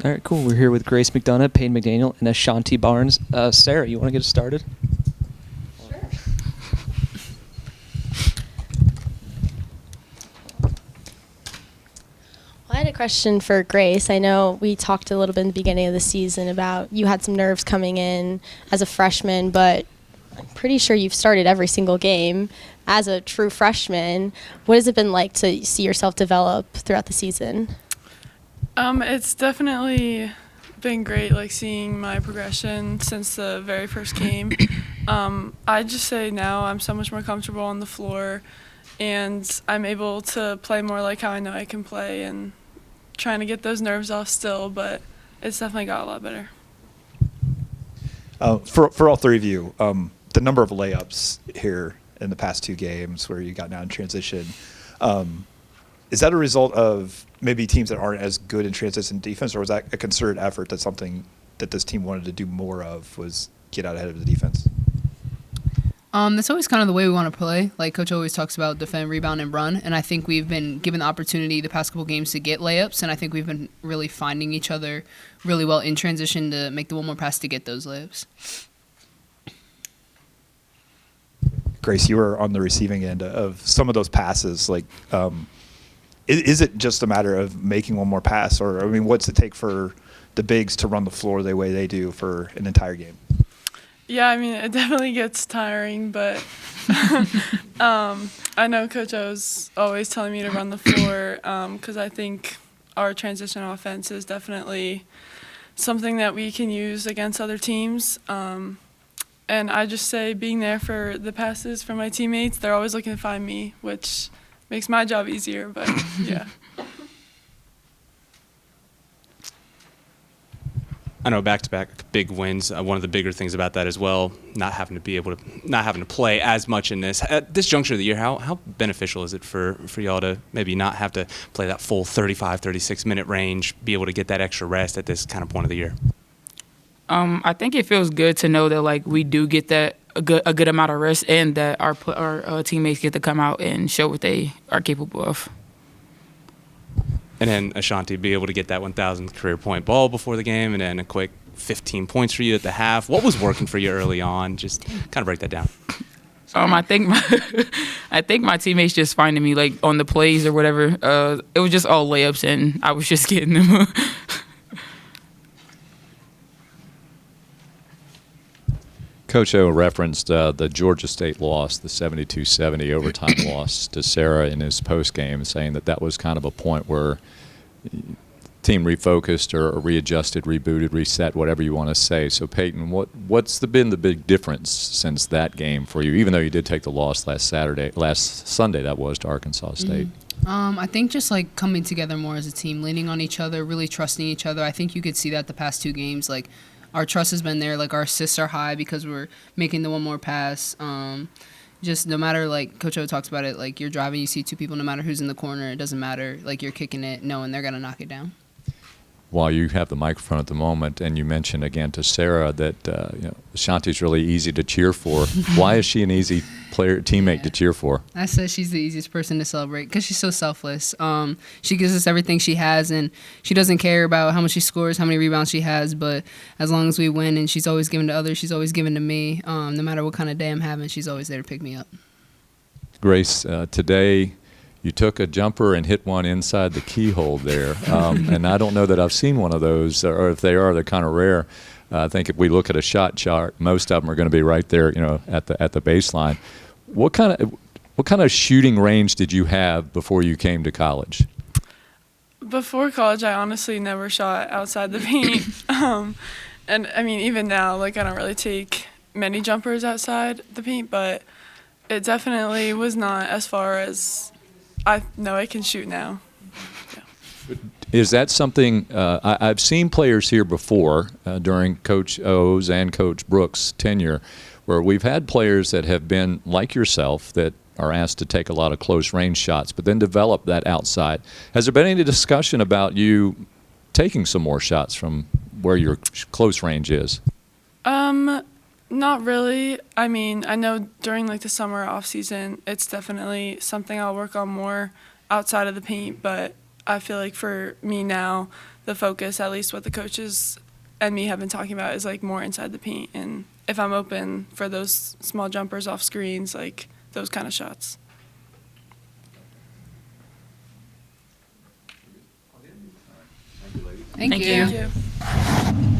All right, cool. We're here with Grace McDonough, Peyton McDaniel, and Ashanti Barnes. Sarah, you want to get us started? Sure. Well, I had a question for Grace. I know we talked a little bit in the beginning of the season about you had some nerves coming in as a freshman, but I'm pretty sure you've started every single game as a true freshman. What has it been like to see yourself develop throughout the season? It's definitely been great, like seeing my progression since the very first game. I just say now I'm so much more comfortable on the floor, and I'm able to play more like how I know I can play, and trying to get those nerves off still, but it's definitely got a lot better. For all three of you, the number of layups here in the past two games where you got now in transition, is that a result of maybe teams that aren't as good in transition defense, or was that a concerted effort that something that this team wanted to do more of was get out ahead of the defense? That's always kind of the way we want to play. Like Coach always talks about defend, rebound, and run, and I think we've been given the opportunity the past couple games to get layups, and I think we've been really finding each other really well in transition to make the one more pass to get those layups. Grace, you were on the receiving end of some of those passes. Like, is it just a matter of making one more pass, or I mean, what's it take for the bigs to run the floor the way they do for an entire game? Yeah, I mean, it definitely gets tiring, but I know Coach O's always telling me to run the floor because I think our transition offense is definitely something that we can use against other teams. And I just say being there for the passes for my teammates, they're always looking to find me, which makes my job easier, but yeah. I know back-to-back big wins. One of the bigger things about that as well, not having to play as much in this. At this juncture of the year, how beneficial is it for y'all to maybe not have to play that full 35, 36-minute range, be able to get that extra rest at this kind of point of the year? I think it feels good to know that like we do get that a good amount of rest, and that our teammates get to come out and show what they are capable of. And then Ashanti be able to get that 1,000th career point ball before the game, and then a quick 15 points for you at the half. What was working for you early on? Just kind of break that down. I think my teammates just finding me like on the plays or whatever. It was just all layups, and I was just getting them. Coach O referenced the Georgia State loss, the 72-70 overtime loss to Sarah in his postgame, saying that was kind of a point where the team refocused or readjusted, rebooted, reset, whatever you want to say. So, Peyton, what's been the big difference since that game for you, even though you did take the loss last Sunday, that was, to Arkansas State? I think just like coming together more as a team, leaning on each other, really trusting each other. I think you could see that the past two games, like, our trust has been there. Like, our assists are high because we're making the one more pass. Just no matter, like Coach O talks about it, like you're driving, you see two people, no matter who's in the corner, it doesn't matter. Like, you're kicking it, knowing they're going to knock it down. While you have the microphone at the moment, and you mentioned again to Sarah that Ashanti's really easy to cheer for. Why is she an easy teammate to cheer for? I said she's the easiest person to celebrate because she's so selfless. She gives us everything she has, and she doesn't care about how much she scores, how many rebounds she has, but as long as we win, and she's always giving to others, she's always giving to me. No matter what kind of day I'm having, she's always there to pick me up. Grace, today you took a jumper and hit one inside the keyhole there, and I don't know that I've seen one of those, or if they are, they're kind of rare. I think if we look at a shot chart, most of them are going to be right there, at the baseline. What kind of shooting range did you have before you came to college? Before college, I honestly never shot outside the paint. And I mean, even now, like, I don't really take many jumpers outside the paint, but it definitely was not as far as I know I can shoot now. Yeah. Is that something I've seen players here before during Coach O's and Coach Brooks' tenure, where we've had players that have been like yourself that are asked to take a lot of close range shots, but then develop that outside. Has there been any discussion about you taking some more shots from where your close range is? Not really. I mean, I know during like the summer off season, it's definitely something I'll work on more outside of the paint, but I feel like for me now, the focus, at least what the coaches and me have been talking about, is like more inside the paint. And if I'm open for those small jumpers off screens, like those kind of shots. Thank you. Thank you.